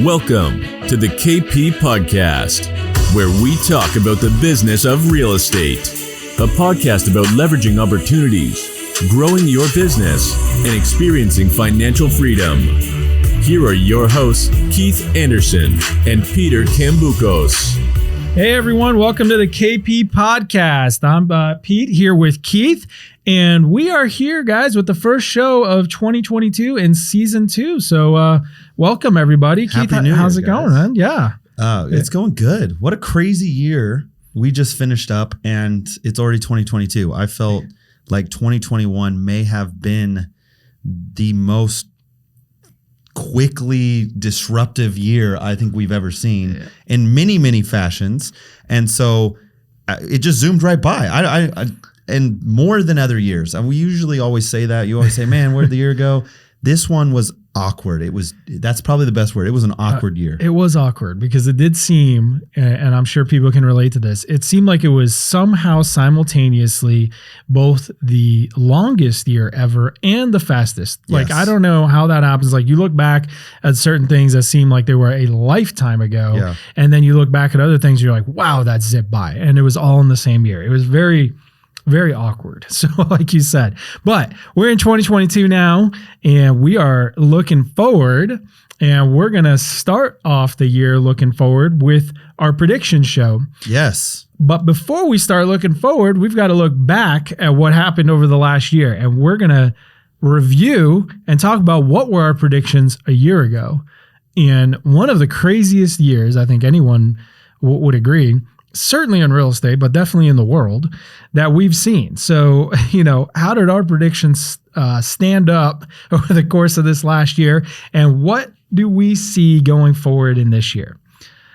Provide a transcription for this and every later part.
Welcome to the KP Podcast, where we talk about the business of real estate. A podcast about leveraging opportunities, growing your business, and experiencing financial freedom. Here are your hosts, Keith Anderson and Peter Cambucos. Hey everyone, welcome to the KP Podcast. I'm Pete here with Keith, and we are here, guys, with the first show of 2022 in season 2. So welcome everybody. Happy Keith, New how's Year, it going, man? Yeah. It's going good. What a crazy year we just finished up, and it's already 2022. I felt like 2021 may have been the most quickly disruptive year I think we've ever seen in many fashions. And so it just zoomed right by. I and more than other years. And we usually always say that. You always say, man, where'd the year go? This one was awkward. That's probably the best word. It was an awkward year. It was awkward because it did seem, and I'm sure people can relate to this, it seemed like it was somehow simultaneously both the longest year ever and the fastest. Yes. Like, I don't know how that happens. Like, you look back at certain things that seem like they were a lifetime ago, and then you look back at other things, you're like, wow, that zipped by. And it was all in the same year. It was very awkward. So like you said, but we're in 2022 now, and we are looking forward, and we're going to start off the year looking forward with our prediction show. Yes. But before we start looking forward, we've got to look back at what happened over the last year, and we're going to review and talk about what were our predictions a year ago. And one of the craziest years, I think anyone would agree, certainly in real estate, but definitely in the world, that we've seen. So, how did our predictions stand up over the course of this last year? And what do we see going forward in this year?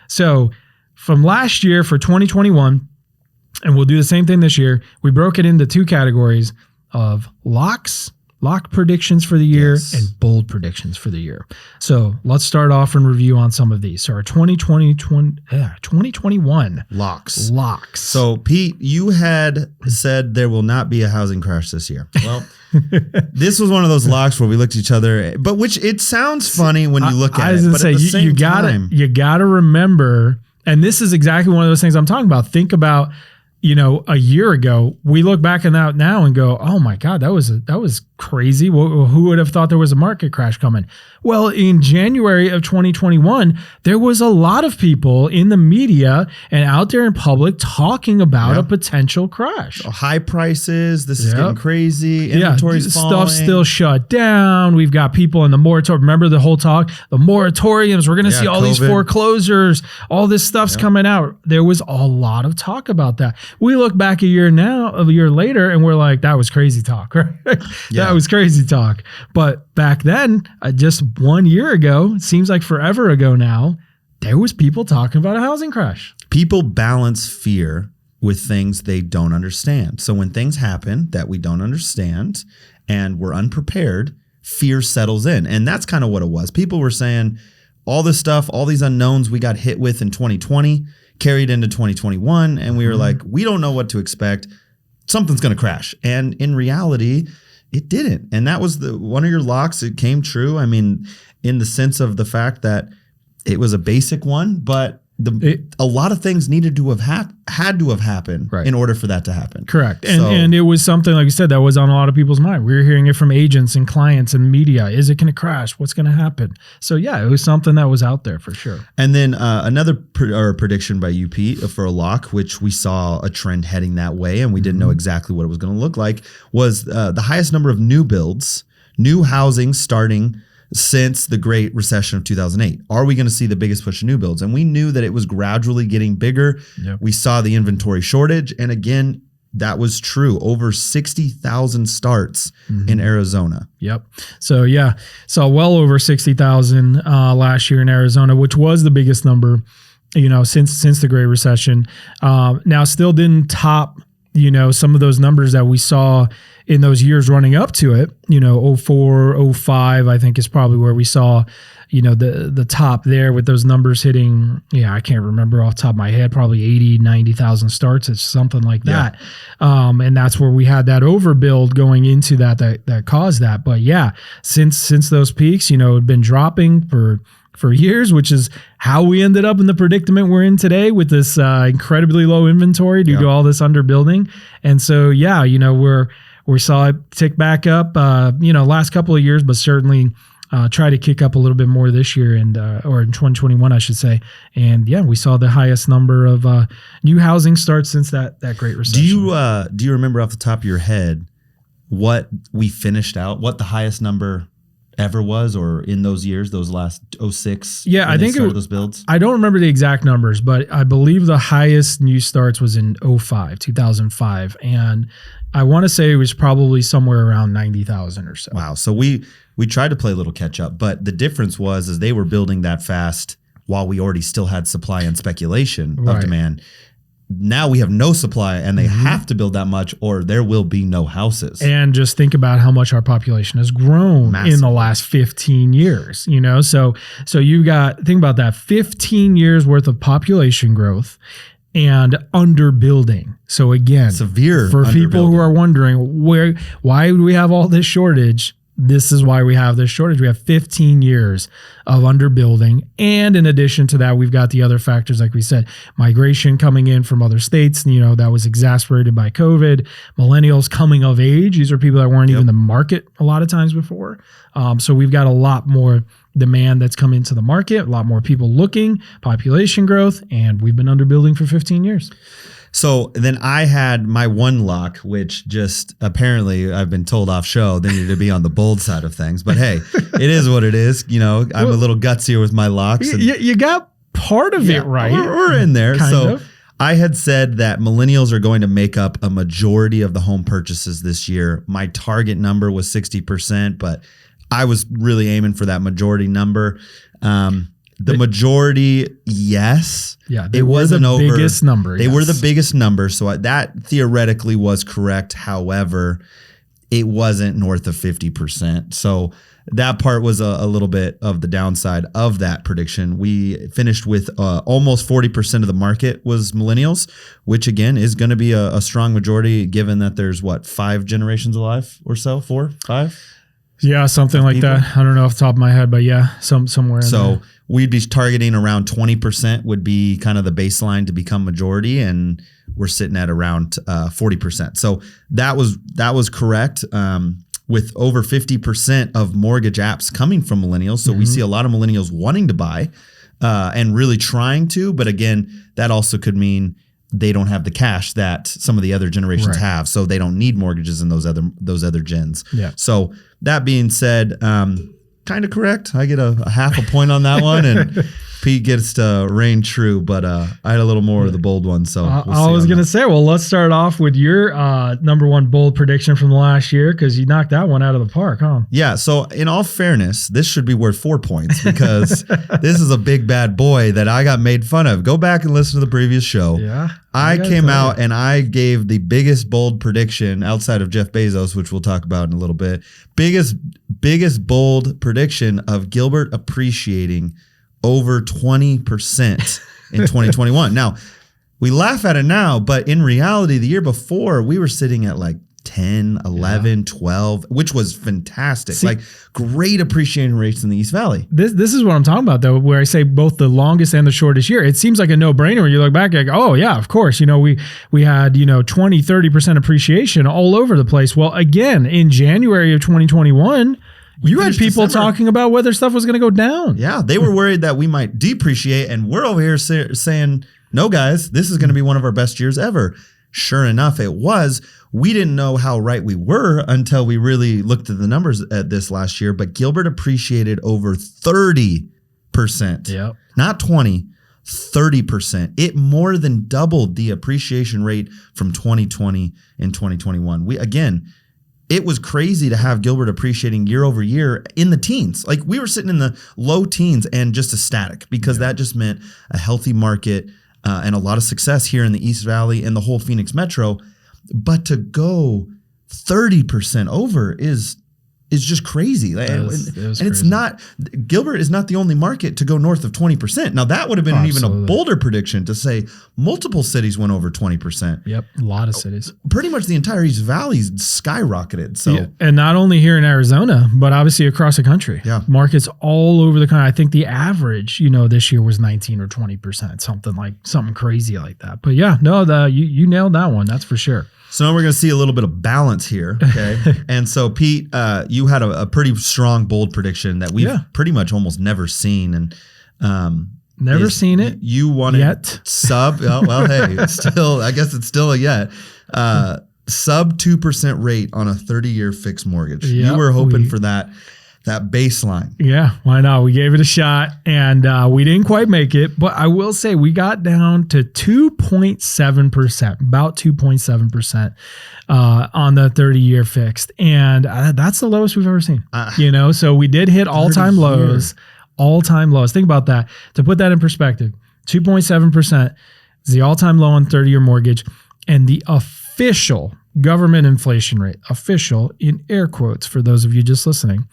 So from last year for 2021, and we'll do the same thing this year, we broke it into 2 categories of lock predictions for the year and bold predictions for the year. So let's start off and review on some of these. So our 2021 locks. So So Pete, you had said there will not be a housing crash this year. Well, this was one of those locks where we looked at each other, but which it sounds funny when you look at it. But at the same time, you gotta remember, and this is exactly one of those things I'm talking about. Think about, a year ago, we look back on that now and go, oh my God, that was crazy. Well, who would have thought there was a market crash coming? Well, in January of 2021, there was a lot of people in the media and out there in public talking about a potential crash. High prices, this is getting crazy, inventory's falling. Stuff's still shut down. We've got people in the moratorium. Remember the whole talk? The moratoriums, we're going to see all these foreclosures, all this stuff's coming out. There was a lot of talk about that. We look back a year later, and we're like, that was crazy talk, right? That was crazy talk. But back then, just 1 year ago, it seems like forever ago now, there was people talking about a housing crash. People balance fear with things they don't understand. So when things happen that we don't understand and we're unprepared, fear settles in. And that's kind of what it was. People were saying all this stuff, all these unknowns we got hit with in 2020 carried into 2021. And we were like, we don't know what to expect. Something's going to crash. And in reality, it didn't. And that was one of your locks. It came true. I mean, in the sense of the fact that it was a basic one, but a lot of things needed to have had to have happened in order for that to happen. Correct. And it was something, like you said, that was on a lot of people's mind. We were hearing it from agents and clients and media. Is it going to crash? What's going to happen? So it was something that was out there for sure. And then another prediction by UP for a lock, which we saw a trend heading that way, and we didn't know exactly what it was going to look like, was the highest number of new builds, new housing starting since the Great Recession of 2008. Are we going to see the biggest push of new builds? And we knew that it was gradually getting bigger. Yep. We saw the inventory shortage. And again, that was true. Over 60,000 starts in Arizona. Yep. So saw well over 60,000 last year in Arizona, which was the biggest number, since the Great Recession. Now still didn't top some of those numbers that we saw in those years running up to it, 04, 05, I think is probably where we saw, the top there with those numbers hitting, I can't remember off the top of my head, probably 80, 90,000 starts. It's something like that. And that's where we had that overbuild going into that caused that. But since those peaks, it had been dropping for years, which is how we ended up in the predicament we're in today with this incredibly low inventory due to all this underbuilding. And so, we saw it tick back up, last couple of years, but certainly try to kick up a little bit more this year or in 2021, I should say. And we saw the highest number of new housing starts since that Great Recession. Do you remember off the top of your head what we finished out, what the highest number ever was, or in those years, those last 06? I think those builds. I don't remember the exact numbers, but I believe the highest new starts was in 2005. And I want to say it was probably somewhere around 90,000 or so. Wow. So we tried to play a little catch up, but the difference was they were building that fast while we already still had supply and speculation of demand. Now we have no supply and they have to build that much or there will be no houses. And just think about how much our population has grown in the last 15 years, So you think about that 15 years worth of population growth and underbuilding. So again, severe for people who are wondering why do we have all this shortage? This is why we have this shortage. We have 15 years of underbuilding. And in addition to that, we've got the other factors, like we said, migration coming in from other states, that was exacerbated by COVID, millennials coming of age. These are people that weren't even in the market a lot of times before. So we've got a lot more demand that's come into the market, a lot more people looking, population growth, and we've been underbuilding for 15 years. So then I had my one lock, which just apparently I've been told off show they need to be on the bold side of things. But hey, it is what it is. I'm a little gutsier with my locks. And you got part of it right. We're in there. Kind of. I had said that millennials are going to make up a majority of the home purchases this year. My target number was 60%, but I was really aiming for that majority number. The majority, yes. Yeah, they were the biggest number. They were the biggest number. So that theoretically was correct. However, it wasn't north of 50%. So that part was a little bit of the downside of that prediction. We finished with almost 40% of the market was millennials, which again is going to be a strong majority given that there's 5 generations alive or so, 4, 5? Yeah, something like that. I don't know off the top of my head, but somewhere in there. We'd be targeting around 20% would be kind of the baseline to become majority, and we're sitting at around 40%. So that was correct. With over 50% of mortgage apps coming from millennials. So we see a lot of millennials wanting to buy and really trying to. But again, that also could mean they don't have the cash that some of the other generations have. So they don't need mortgages in those other gens. Yeah. So that being said, kind of correct. I get a half a point on that one. And Pete gets to reign true, but I had a little more of the bold one. So I was going to say, well, let's start off with your number one bold prediction from last year because you knocked that one out of the park, huh? Yeah. So in all fairness, this should be worth 4 points because this is a big bad boy that I got made fun of. Go back and listen to the previous show. Yeah. I came out and I gave the biggest bold prediction outside of Jeff Bezos, which we'll talk about in a little bit. Biggest bold prediction of Gilbert appreciating over 20% in 2021. Now, we laugh at it now, but in reality, the year before, we were sitting at 10, 11, 12, which was fantastic. See, great appreciation rates in the East Valley. This is what I'm talking about, though, where I say both the longest and the shortest year. It seems like a no-brainer when you look back, oh, yeah, of course. We had, 20, 30% appreciation all over the place. Well, again, in January of 2021, you had people talking about whether stuff was going to go down. Yeah, they were worried that we might depreciate, and we're over here saying, no, guys, this is going to be one of our best years ever. Sure enough, it was. We didn't know how right we were until we really looked at the numbers at this last year, but Gilbert appreciated over 30%. Yep. Not 20, 30%. It more than doubled the appreciation rate from 2020 and 2021. It was crazy to have Gilbert appreciating year over year in the teens. We were sitting in the low teens and just ecstatic because that just meant a healthy market and a lot of success here in the East Valley and the whole Phoenix Metro. But to go 30% over is just crazy. And it's not, Gilbert is not the only market to go north of 20%. Now that would have been even a bolder prediction to say multiple cities went over 20%. Yep. A lot of cities. Pretty much the entire East Valley skyrocketed. So, yeah. And not only here in Arizona, but obviously across the country. Yeah. Markets all over the country. I think the average, this year was 19 or 20%, something crazy like that. But yeah, no, you nailed that one. That's for sure. So now we're going to see a little bit of balance here, okay? And so, Pete, you had a pretty strong, bold prediction that we've pretty much almost never seen. And never seen it. You wanted yet. Sub, well, hey, I guess it's still a yet. Sub 2% rate on a 30-year fixed mortgage. Yep, you were hoping for that baseline. Yeah, why not? We gave it a shot, and we didn't quite make it. But I will say we got down to 2.7%, about 2.7% on the 30-year fixed, and that's the lowest we've ever seen. So we did hit all-time lows. All-time lows. Think about that. To put that in perspective, 2.7% is the all-time low on 30-year mortgage, and the official government inflation rate, official in air quotes for those of you just listening,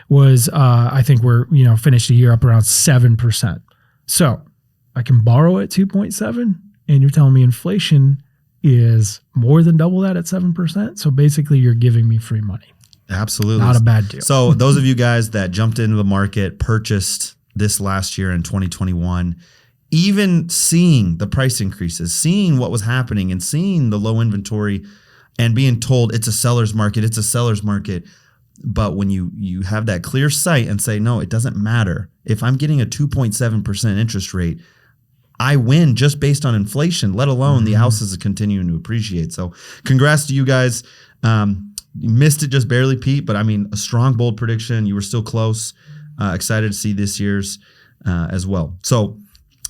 was I think we're finished the year up around 7%. So I can borrow at 2.7, and you're telling me inflation is more than double that at 7%. So basically, you're giving me free money. Absolutely, not a bad deal. So those of you guys that jumped into the market, purchased this last year in 2021. Even seeing the price increases, seeing what was happening, and seeing the low inventory, and being told it's a seller's market, but when you have that clear sight and say, no, it doesn't matter. If I'm getting a 2.7% interest rate, I win just based on inflation, let alone the houses are continuing to appreciate. So congrats to you guys. You missed it just barely, Pete, but I mean, a strong, bold prediction. You were still close. Excited to see this year's as well. So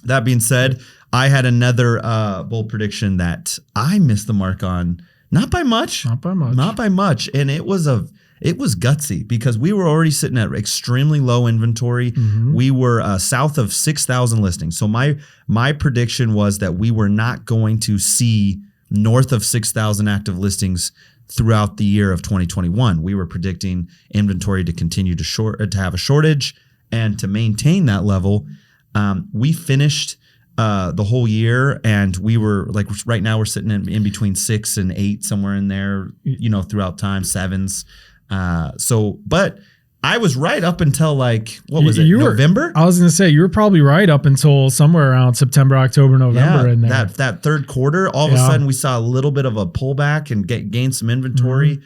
that being said, I had another bold prediction that I missed the mark on. Not by much. And it was gutsy because we were already sitting at extremely low inventory. Mm-hmm. We were south of 6,000 listings. So my prediction was that we were not going to see north of 6,000 active listings throughout the year of 2021. We were predicting inventory to continue to have a shortage and to maintain that level. We finished the whole year, and we were like, right now we're sitting in between 6 and 8, somewhere in there, throughout time, 7s. But I was right up until November? I was going to say, you were probably right up until somewhere around September, October, November. In there. That third quarter, all of a sudden we saw a little bit of a pullback and gained some inventory,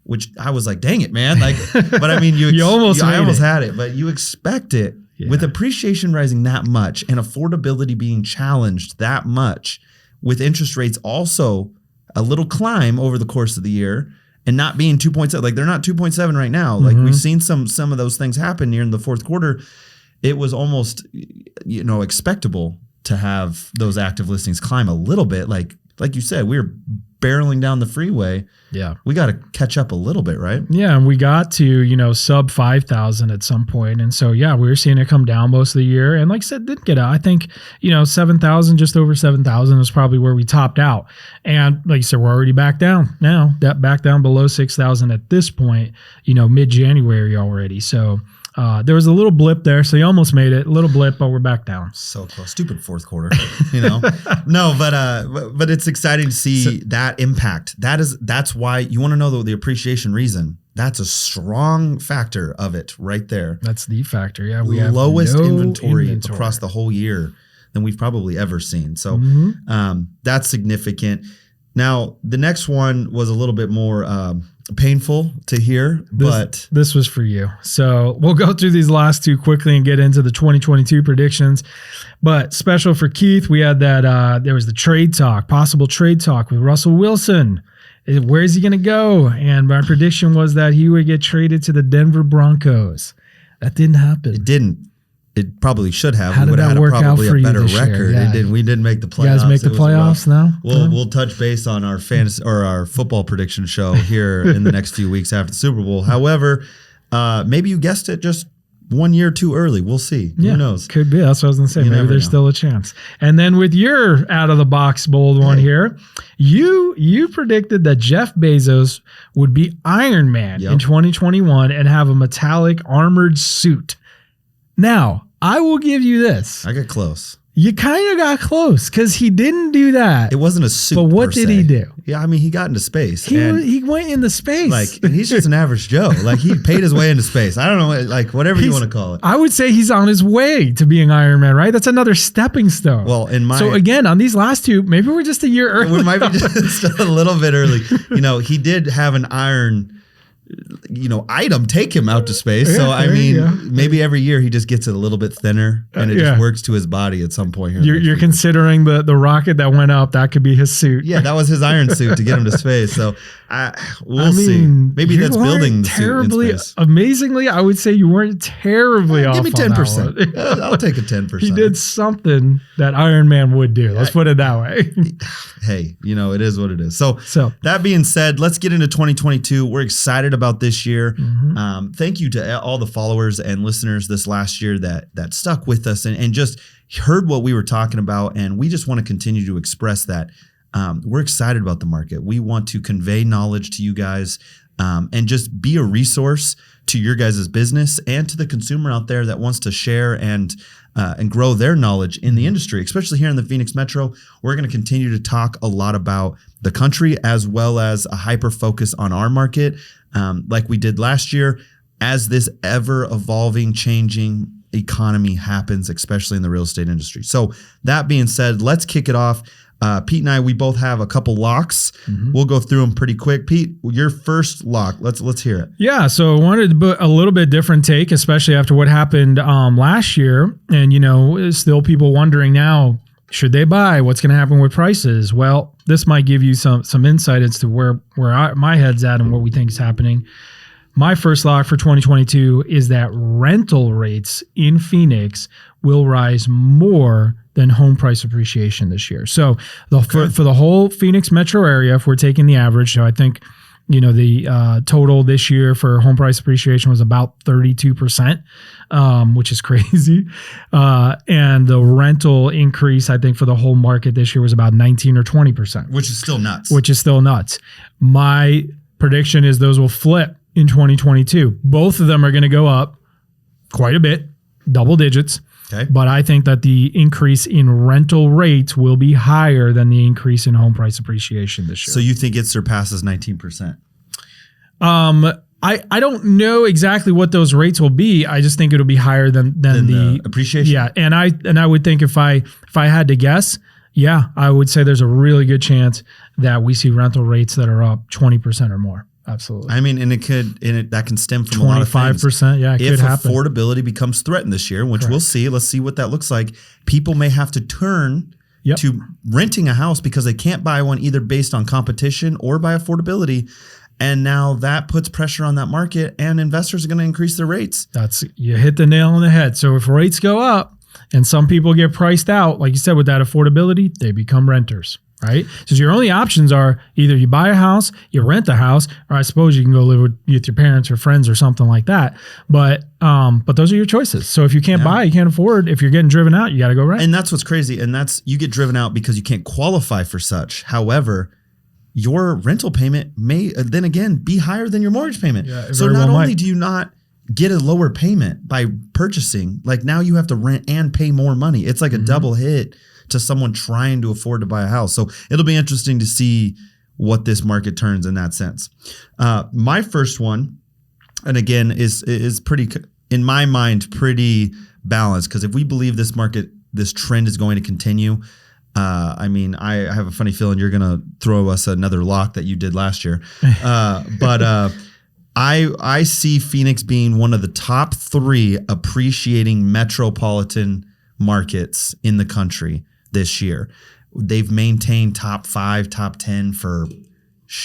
which I was like, dang it, man. But I mean, I almost had it, but you expect it. Yeah. With appreciation rising that much and affordability being challenged that much, with interest rates also a little climb over the course of the year and not being 2.7, like they're not 2.7 right now. Like we've seen some of those things happen near in the fourth quarter. It was almost, expectable to have those active listings climb a little bit. Like you said, we were barreling down the freeway. Yeah. We got to catch up a little bit, right? Yeah. And we got to, sub 5,000 at some point. And so, yeah, we were seeing it come down most of the year. And like I said, didn't get out. I think, 7,000, just over 7,000 was probably where we topped out. And like you said, we're already back down now, back down below 6,000 at this point, mid-January already. So, there was a little blip there, so you almost made it. A little blip, but we're back down. So close. Stupid fourth quarter, No, but it's exciting to see that impact. That's why you want to know the appreciation reason. That's a strong factor of it right there. That's the factor. Yeah, we have lowest inventory across the whole year than we've probably ever seen. So that's significant. Now, the next one was a little bit more painful to hear, but this was for you. So we'll go through these last two quickly and get into the 2022 predictions. But special for Keith, we had that there was the possible trade talk with Russell Wilson. Where is he going to go? And my prediction was that he would get traded to the Denver Broncos. That didn't happen. It didn't. It probably should have. How did that work out for you this year? Record. Yeah. We didn't make the playoffs. You guys make the playoffs now? We'll touch base on our fantasy or our football prediction show here in the next few weeks after the Super Bowl. However, maybe you guessed it just 1 year too early. We'll see. Who knows? Could be. That's what I was going to say. You Maybe there's still a chance. And then with your out of the box bold one here, you predicted that Jeff Bezos would be Iron Man in 2021 and have a metallic armored suit. Now, I will give you this. I got close. You kind of got close because he didn't do that. It wasn't a suit. But what did he do? Yeah, I mean, he got into space. He went into space. Like, and he's just an average Joe. Like, he paid his way into space. I don't know, like, whatever you want to call it. I would say he's on his way to being Iron Man, right? That's another stepping stone. Well, so again, on these last two, maybe we're just a year early. We might be just a little bit early. He did have an iron item take him out to space. Yeah, so I mean, maybe every year he just gets it a little bit thinner and it just works to his body at some point here. You're considering the rocket that went up, that could be his suit. Yeah, that was his iron suit to get him to space. So we'll see. Maybe that's building the terribly, suit in space. Amazingly, I would say you weren't terribly off. Give me 10%. I'll take a 10%. He did something that Iron Man would do. Let's put it that way. Hey, it is what it is. So that being said, let's get into 2022. We're excited about this year. Mm-hmm. Thank you to all the followers and listeners this last year that stuck with us and just heard what we were talking about. And we just want to continue to express that. We're excited about the market. We want to convey knowledge to you guys and just be a resource to your guys' business and to the consumer out there that wants to share and grow their knowledge in the industry, especially here in the Phoenix Metro. We're going to continue to talk a lot about the country as well as a hyper focus on our market, like we did last year, as this ever evolving, changing economy happens, especially in the real estate industry. So that being said, let's kick it off. Pete and I, we both have a couple locks. Mm-hmm. We'll go through them pretty quick. Pete, your first lock. Let's hear it. Yeah, so I wanted to put a little bit different take, especially after what happened last year. And, still people wondering now, should they buy? What's going to happen with prices? Well, this might give you some insight as to where my head's at and what we think is happening. My first lock for 2022 is that rental rates in Phoenix will rise more than home price appreciation this year. So for the whole Phoenix metro area, if we're taking the average, so I think, the total this year for home price appreciation was about 32%, which is crazy. And the rental increase, I think, for the whole market this year was about 19 or 20%. Which is still nuts. My prediction is those will flip in 2022. Both of them are going to go up quite a bit, double digits. Okay. But I think that the increase in rental rates will be higher than the increase in home price appreciation this year. So you think it surpasses 19%? I don't know exactly what those rates will be. I just think it'll be higher than the appreciation. Yeah, and I would think if I had to guess, I would say there's a really good chance that we see rental rates that are up 20% or more. Absolutely. I mean, that can stem from a lot of things. 25%. Yeah, it could happen. If affordability becomes threatened this year, which we'll see, let's see what that looks like. People may have to turn to renting a house because they can't buy one either based on competition or by affordability. And now that puts pressure on that market and investors are going to increase their rates. You hit the nail on the head. So if rates go up and some people get priced out, like you said, with that affordability, they become renters. Right? So your only options are either you buy a house, you rent a house, or I suppose you can go live with your parents or friends or something like that. But those are your choices. So if you can't buy, you can't afford. If you're getting driven out, you got to go rent. And that's what's crazy. And you get driven out because you can't qualify for such. However, your rental payment may then again be higher than your mortgage payment. Yeah, so not only do you not get a lower payment by purchasing, like now you have to rent and pay more money. It's like a double hit to someone trying to afford to buy a house. So it'll be interesting to see what this market turns in that sense. My first one, and again, is pretty, in my mind, pretty balanced, because if we believe this trend is going to continue, I mean, I have a funny feeling you're going to throw us another lock that you did last year. But I see Phoenix being one of the top 3 appreciating metropolitan markets in the country this year. They've maintained top 5, top 10 for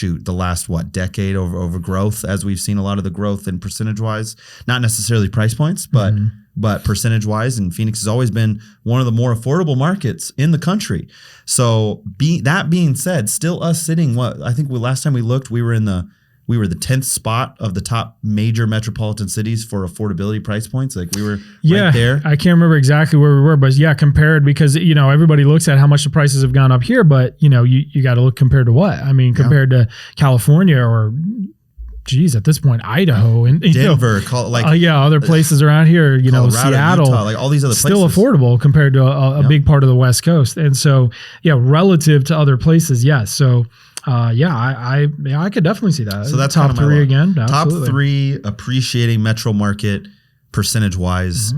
the last decade over growth, as we've seen a lot of the growth in percentage wise, not necessarily price points, but percentage wise. And Phoenix has always been one of the more affordable markets in the country. So that being said, still us sitting, I think last time we looked, we were in the we were the 10th spot of the top major metropolitan cities for affordability price points. Like we were right there. I can't remember exactly where we were, but compared, because, everybody looks at how much the prices have gone up here, but you got to look compared to what? I mean, compared to California or at this point, Idaho and Denver, other places around here, Colorado, Seattle, Utah, like all these other places. Still affordable compared to a big part of the West Coast. And so, relative to other places, yes. So, I could definitely see that. So that's top kind of three again. Absolutely. Top three appreciating metro market percentage wise,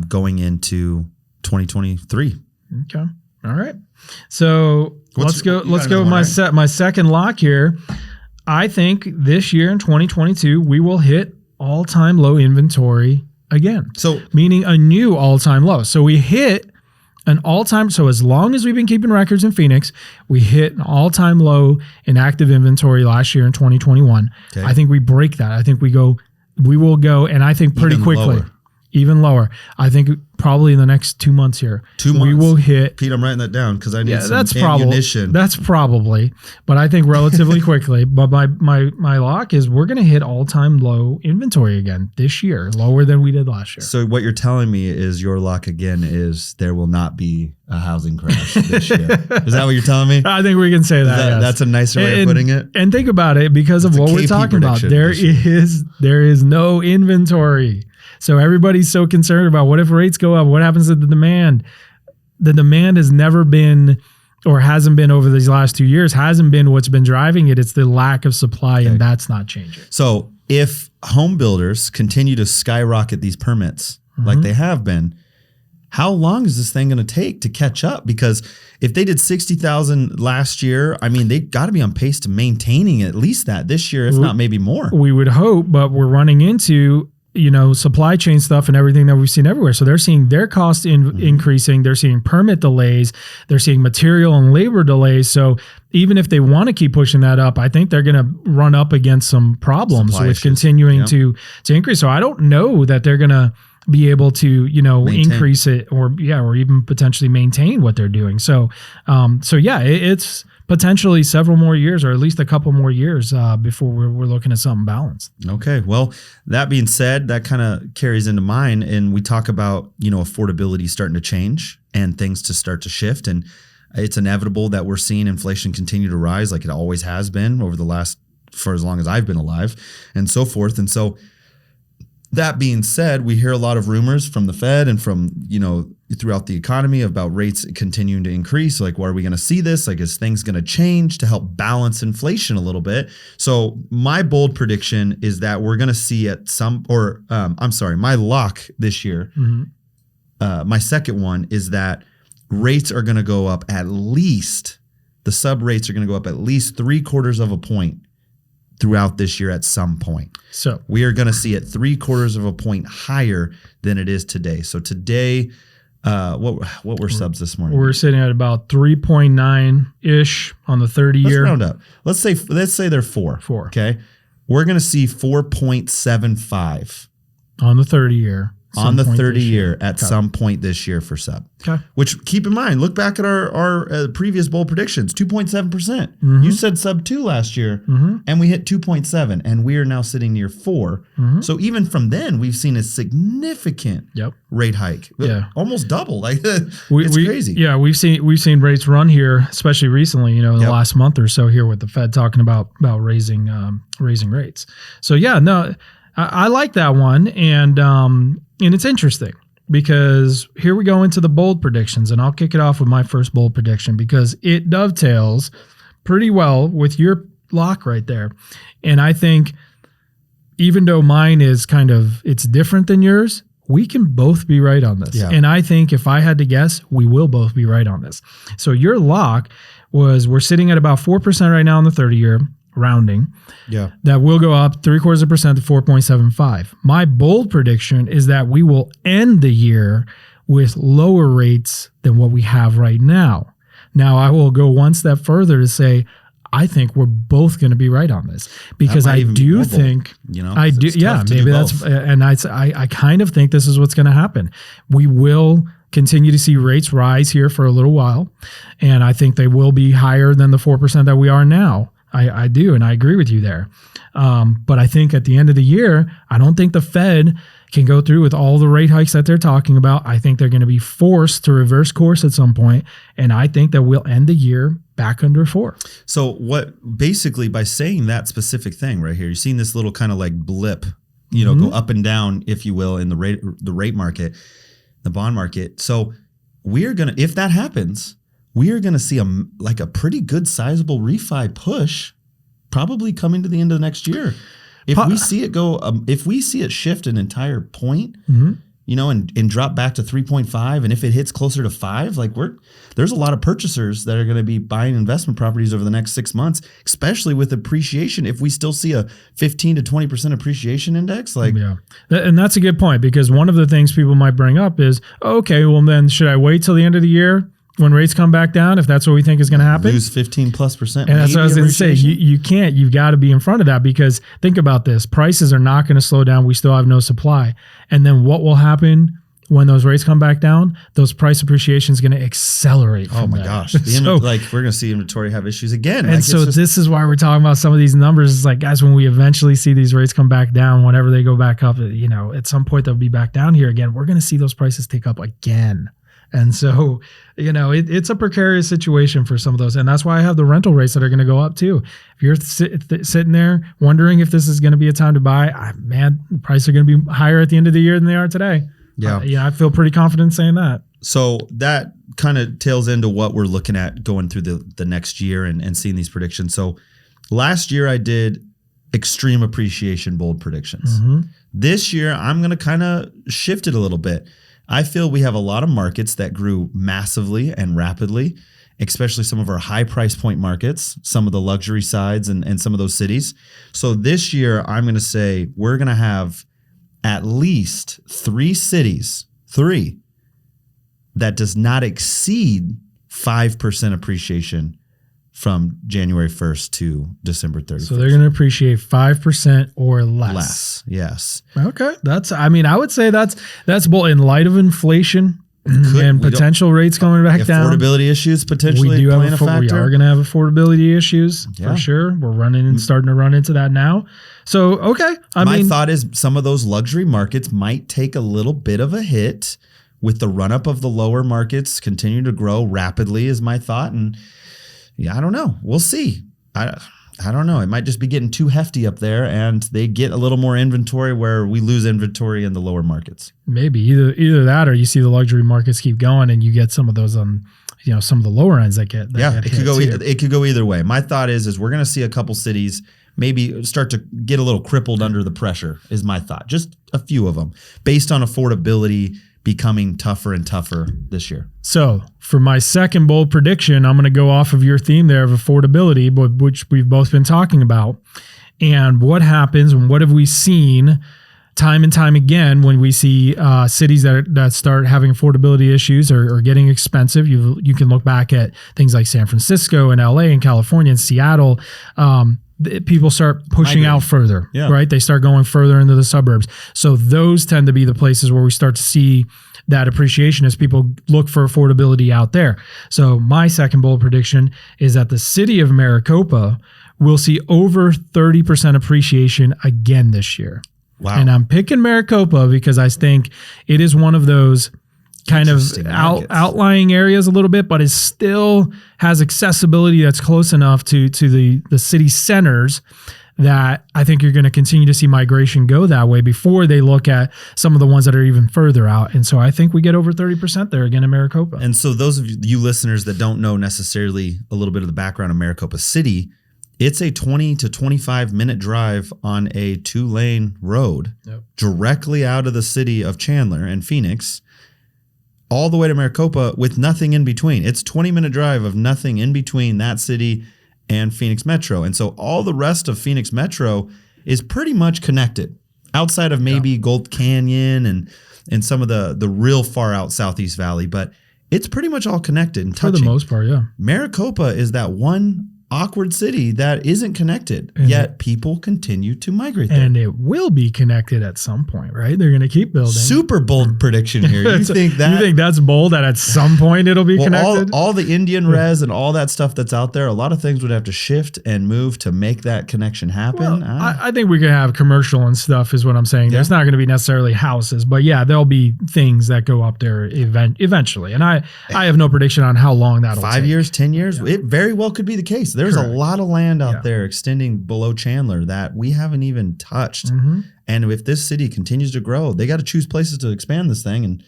going into 2023. Okay. All right. So let's go with my second lock here. I think this year in 2022, we will hit all-time low inventory again. So meaning a new all-time low. So we hit an all-time. So as long as we've been keeping records in Phoenix, we hit an all-time low in active inventory last year in 2021. Okay. I think we break that. I think we will go, and I think pretty quickly. Even lower. I think probably in the next 2 months here. 2 months. We will hit. Pete, I'm writing that down because I need some ammunition. That's probably, but I think relatively quickly. But my lock is we're going to hit all-time low inventory again this year, lower than we did last year. So what you're telling me is your lock again is there will not be a housing crash this year. Is that what you're telling me? I think we can say that. Yes. That's a nicer way of putting it. And think about it, because of what we're talking about. There is no inventory. So everybody's so concerned about what if rates go up? What happens to the demand? The demand has never been, or hasn't been over these last 2 years, hasn't been what's been driving it. It's the lack of supply, and that's not changing. So if home builders continue to skyrocket these permits like they have been, how long is this thing going to take to catch up? Because if they did 60,000 last year, I mean, they got to be on pace to maintaining at least that this year, if not maybe more. We would hope, but we're running into supply chain stuff and everything that we've seen everywhere. So they're seeing their costs increasing. They're seeing permit delays. They're seeing material and labor delays. So even if they want to keep pushing that up, I think they're going to run up against some problems supply with issues. Continuing to increase. So I don't know that they're going to be able to, increase it or even potentially maintain what they're doing. So, it's potentially several more years, or at least a couple more years before we're looking at something balanced. Okay. Well, that being said, that kind of carries into mine, and we talk about, affordability starting to change and things to start to shift. And it's inevitable that we're seeing inflation continue to rise like it always has been over the last, for as long as I've been alive and so forth. And so that being said, we hear a lot of rumors from the Fed and from, throughout the economy about rates continuing to increase. Like, where are we going to see this? Like, is things going to change to help balance inflation a little bit? So my bold prediction is that we're going to see my lock this year, my second one is that rates are going to go up the sub rates are going to go up at least 0.75 of a point throughout this year at some point. So we are going to see it 0.75 of a point higher than it is today. So today, what were subs this morning? We're sitting at about 3.9-ish on the 30-year. Let's round up. Let's say they're 4. Okay. We're going to see 4.75 on the 30-year. On the 30-year at some point this year for sub. Okay. Which, keep in mind, look back at our previous bold predictions, 2.7%. You said sub 2 last year, and we hit 2.7, and we are now sitting near 4. So even from then, we've seen a significant rate hike. Almost double. Like it's crazy. Yeah, we've seen rates run here, especially recently, in the last month or so here with the Fed talking about raising rates. So I like that one, and it's interesting because here we go into the bold predictions, and I'll kick it off with my first bold prediction because it dovetails pretty well with your lock right there. And I think even though mine is it's different than yours, we can both be right on this. Yeah. And I think if I had to guess, we will both be right on this. So your lock was, we're sitting at about 4% right now on the 30-year. Rounding, that will go up 0.75% to 4.75. My bold prediction is that we will end the year with lower rates than what we have right now. Now, I will go one step further to say I think we're both going to be right on this because I do think I do. Yeah, maybe that's, and I kind of think this is what's going to happen. We will continue to see rates rise here for a little while, and I think they will be higher than the 4% that we are now. I do, and I agree with you there. But I think at the end of the year, I don't think the Fed can go through with all the rate hikes that they're talking about. I think they're going to be forced to reverse course at some point, and I think that we'll end the year back under 4. So what basically by saying that specific thing right here, you're seeing this little kind of like blip, go up and down, if you will, in the rate market, the bond market. So we're going to, if that happens, we are going to see a pretty good sizable refi push probably coming to the end of next year. If we see it go, if we see it shift an entire point, and drop back to 3.5, and if it hits closer to 5, there's a lot of purchasers that are going to be buying investment properties over the next 6 months, especially with appreciation. If we still see a 15 to 20% appreciation index, and that's a good point, because one of the things people might bring up is, okay, well then should I wait till the end of the year when rates come back down, if that's what we think is going to happen? Lose 15+%. And that's what I was going to say. You can't. You've got to be in front of that, because think about this. Prices are not going to slow down. We still have no supply. And then what will happen when those rates come back down? Those price appreciation is going to accelerate. Oh my gosh. We're going to see inventory have issues again. And so this is why we're talking about some of these numbers. It's like, guys, when we eventually see these rates come back down, whenever they go back up, at some point they'll be back down here again. We're going to see those prices take up again. And so, it's a precarious situation for some of those. And that's why I have the rental rates that are going to go up too. If you're sitting there wondering if this is going to be a time to buy, the prices are going to be higher at the end of the year than they are today. Yeah. I feel pretty confident saying that. So that kind of tails into what we're looking at going through the next year and seeing these predictions. So last year I did extreme appreciation bold predictions. Mm-hmm. This year I'm going to kind of shift it a little bit. I feel we have a lot of markets that grew massively and rapidly, especially some of our high price point markets, some of the luxury sides and some of those cities. So this year, I'm going to say we're going to have at least 3 cities, that does not exceed 5% appreciation from January 1st to December 31st. So they're going to appreciate 5% or less. Less, yes. Okay. I would say that's bold in light of inflation and potential rates coming back down. Affordability issues potentially playing a factor. We are going to have affordability issues for sure. We're starting to run into that now. So, okay. My thought is some of those luxury markets might take a little bit of a hit with the run up of the lower markets continue to grow rapidly is my thought. And I don't know. We'll see. I don't know. It might just be getting too hefty up there and they get a little more inventory where we lose inventory in the lower markets. Maybe either that or you see the luxury markets keep going and you get some of those on, some of the lower ends that get it could go either way. My thought is we're going to see a couple cities maybe start to get a little crippled under the pressure is my thought. Just a few of them based on affordability becoming tougher and tougher this year. So for my second bold prediction, I'm going to go off of your theme there of affordability, which we've both been talking about. And what happens and what have we seen time and time again when we see cities that start having affordability issues or getting expensive? You can look back at things like San Francisco and LA and California and Seattle. People start pushing out further, right? They start going further into the suburbs. So those tend to be the places where we start to see that appreciation as people look for affordability out there. So my second bold prediction is that the city of Maricopa will see over 30% appreciation again this year. Wow. And I'm picking Maricopa because I think it is one of those kind of outlying areas a little bit, but it still has accessibility that's close enough to the city centers that I think you're going to continue to see migration go that way before they look at some of the ones that are even further out. And so I think we get over 30% there again in Maricopa. And so those of you listeners that don't know necessarily a little bit of the background of Maricopa City, it's a 20 to 25 minute drive on a 2-lane road directly out of the city of Chandler and Phoenix all the way to Maricopa with nothing in between. It's 20-minute drive of nothing in between that city and Phoenix Metro. And so all the rest of Phoenix Metro is pretty much connected outside of maybe Gold Canyon and some of the real far out Southeast Valley, but it's pretty much all connected and touching. For the most part, yeah. Maricopa is that one awkward city that isn't connected, yet people continue to migrate there. And it will be connected at some point, right? They're going to keep building. Super bold prediction here. You think that's bold that at some point it'll be connected? All the Indian res and all that stuff that's out there, a lot of things would have to shift and move to make that connection happen. Well, I think we could have commercial and stuff is what I'm saying. There's not going to be necessarily houses, but yeah, there'll be things that go up there eventually. And I have no prediction on how long that'll take. 5 years, 10 years, it very well could be the case. There's a lot of land out there extending below Chandler that we haven't even touched. Mm-hmm. And if this city continues to grow, they got to choose places to expand this thing, and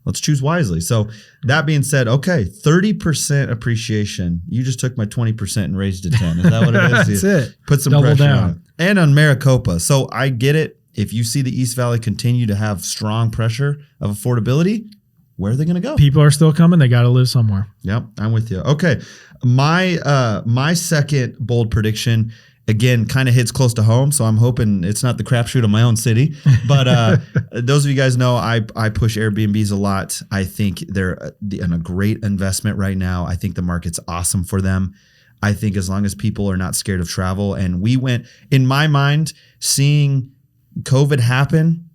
let's choose wisely. So that being said, okay, 30% appreciation. You just took my 20% and raised it to 10. Is that what it is? That's it. Put some Double pressure down. on it. And on Maricopa. So I get it. If you see the East Valley continue to have strong pressure of affordability, where are they going to go? People are still coming. They got to live somewhere. Yep, I'm with you. Okay, my second bold prediction, again, kind of hits close to home, so I'm hoping it's not the crapshoot of my own city. But those of you guys know I push Airbnbs a lot. I think they're in a great investment right now. I think the market's awesome for them. I think as long as people are not scared of travel, and we went, in my mind, seeing COVID happen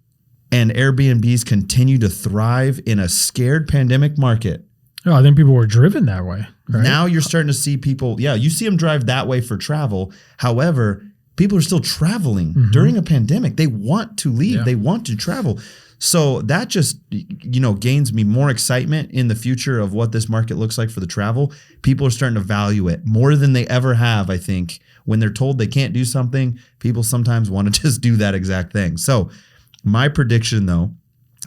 and Airbnbs continue to thrive in a scared pandemic market. Oh, I think people were driven that way. Right? Now you're starting to see people, you see them drive that way for travel. However, people are still traveling during a pandemic. They want to leave. Yeah. They want to travel. So that just, gains me more excitement in the future of what this market looks like for the travel. People are starting to value it more than they ever have, I think. When they're told they can't do something, people sometimes want to just do that exact thing. So my prediction, though,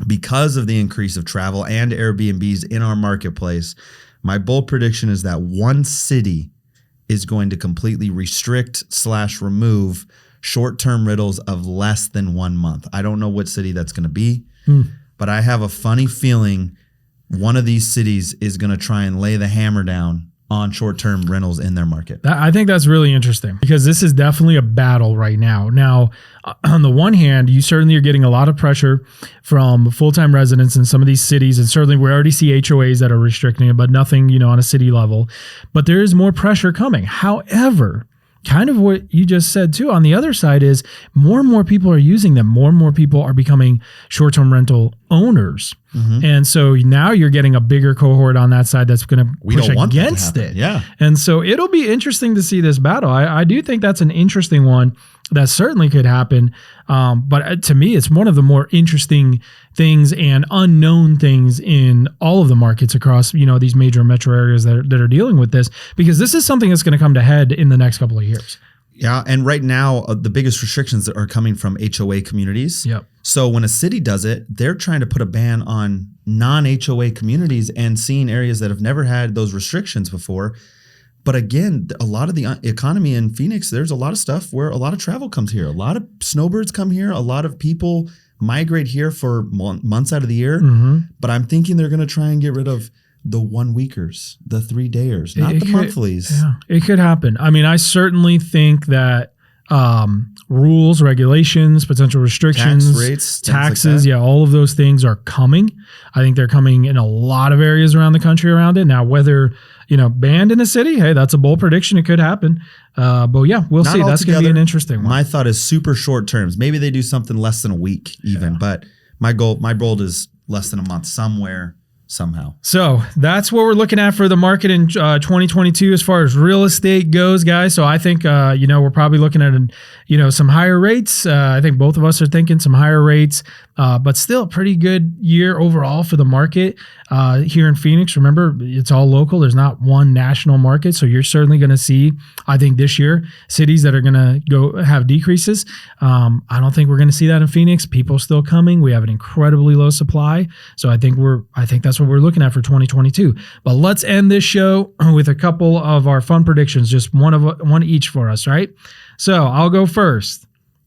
because of the increase of travel and Airbnbs in our marketplace, my bold prediction is that one city is going to completely restrict/remove short-term rentals of less than 1 month. I don't know what city that's going to be, but I have a funny feeling one of these cities is going to try and lay the hammer down on short-term rentals in their market. I think that's really interesting because this is definitely a battle right now. Now, on the one hand, you certainly are getting a lot of pressure from full-time residents in some of these cities, and certainly we already see HOAs that are restricting it, but nothing, on a city level. But there is more pressure coming. However, kind of what you just said too, on the other side is more and more people are using them. More and more people are becoming short-term rental owners. And so now you're getting a bigger cohort on that side that's going to push against it. Yeah. And so it'll be interesting to see this battle. I do think that's an interesting one that certainly could happen. But to me, it's one of the more interesting things and unknown things in all of the markets across, these major metro areas that are dealing with this, because this is something that's going to come to head in the next couple of years. Yeah, and right now, the biggest restrictions that are coming from HOA communities. Yep. So when a city does it, they're trying to put a ban on non-HOA communities and seeing areas that have never had those restrictions before. But again, a lot of the economy in Phoenix, there's a lot of stuff where a lot of travel comes here. A lot of snowbirds come here. A lot of people migrate here for months out of the year. But I'm thinking they're going to try and get rid of the 1 weekers, the 3 dayers, not the monthlies. Yeah, it could happen. I mean, I certainly think that rules, regulations, potential restrictions, tax rates, taxes, like all of those things are coming. I think they're coming in a lot of areas around the country around it. Now, whether, banned in a city, hey, that's a bold prediction. It could happen. But yeah, we'll see. That's going to be an interesting one. My thought is super short terms. Maybe they do something less than a week even, but my goal is less than a month somewhere. Somehow. So that's what we're looking at for the market in 2022 as far as real estate goes, guys. So I think, we're probably looking at, some higher rates. I think both of us are thinking some higher rates, but still a pretty good year overall for the market here in Phoenix. Remember, it's all local. There's not one national market. So you're certainly going to see, I think this year, cities that are going to go have decreases. I don't think we're going to see that in Phoenix. People still coming. We have an incredibly low supply. So I think that's what we're looking at for 2022. But let's end this show with a couple of our fun predictions, just one each for us, right? So I'll go first.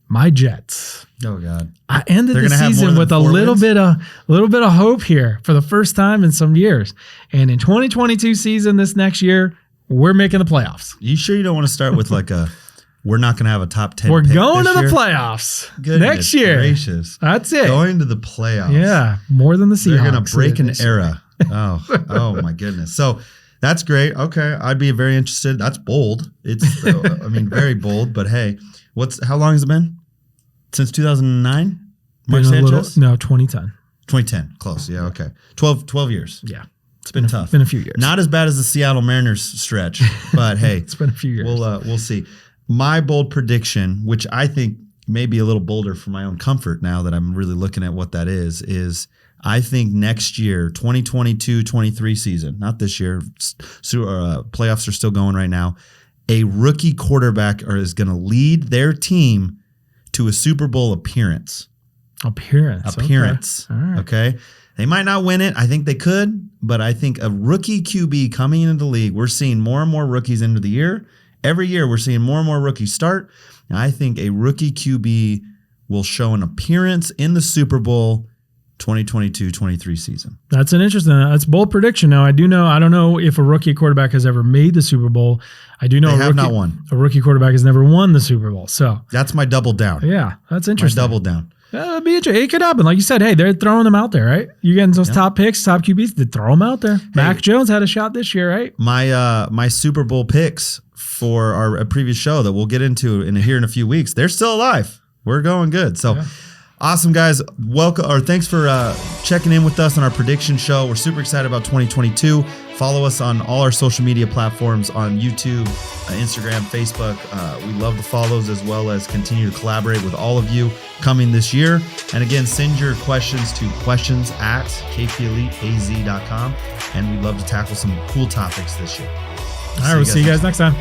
My Jets. Oh God! I ended the season with a little bit of hope here for the first time in some years. And in 2022 season, this next year, we're making the playoffs. You sure you don't want to start with we're not going to have a top 10 We're pick going this to the year? playoffs next Goodness year. Gracious. That's it. Going to the playoffs. Yeah, more than the Seahawks. They're going to break an era. Oh my goodness. So That's great. Okay. I'd be very interested. That's bold. It's, I mean, very bold, but hey, how long has it been? Since 2009? Mark Sanchez? No, 2010. 2010. Close. Yeah. Okay. 12 years. Yeah. It's been tough. Been a few years. Not as bad as the Seattle Mariners stretch, but hey, it's been a few years. We'll see. My bold prediction, which I think may be a little bolder for my own comfort now that I'm really looking at what that is I think next year, 2022-23 season, not this year, playoffs are still going right now, a rookie quarterback is going to lead their team to a Super Bowl appearance. Appearance. Okay. All right. Okay. They might not win it. I think they could, but I think a rookie QB coming into the league, we're seeing more and more rookies into the year. Every year we're seeing more and more rookies start. And I think a rookie QB will show an appearance in the Super Bowl 2022-23 season. That's a bold prediction. Now, I don't know if a rookie quarterback has ever made the Super Bowl. I do know not won. A rookie quarterback has never won the Super Bowl. So that's my double down. Yeah, that's interesting. My double down. It'd be interesting. It could happen. Like you said, hey, they're throwing them out there, right? You getting those top picks, top QBs, they throw them out there. Hey, Mac Jones had a shot this year, right? My Super Bowl picks for our previous show that we'll get into here in a few weeks, they're still alive. We're going good. So awesome, guys. Welcome, or thanks for checking in with us on our prediction show. We're super excited about 2022. Follow us on all our social media platforms on YouTube, Instagram, Facebook. We love the follows as well as continue to collaborate with all of you coming this year. And again, send your questions to questions@kpeliteaz.com. And we'd love to tackle some cool topics this year. All right, we'll see you guys next time.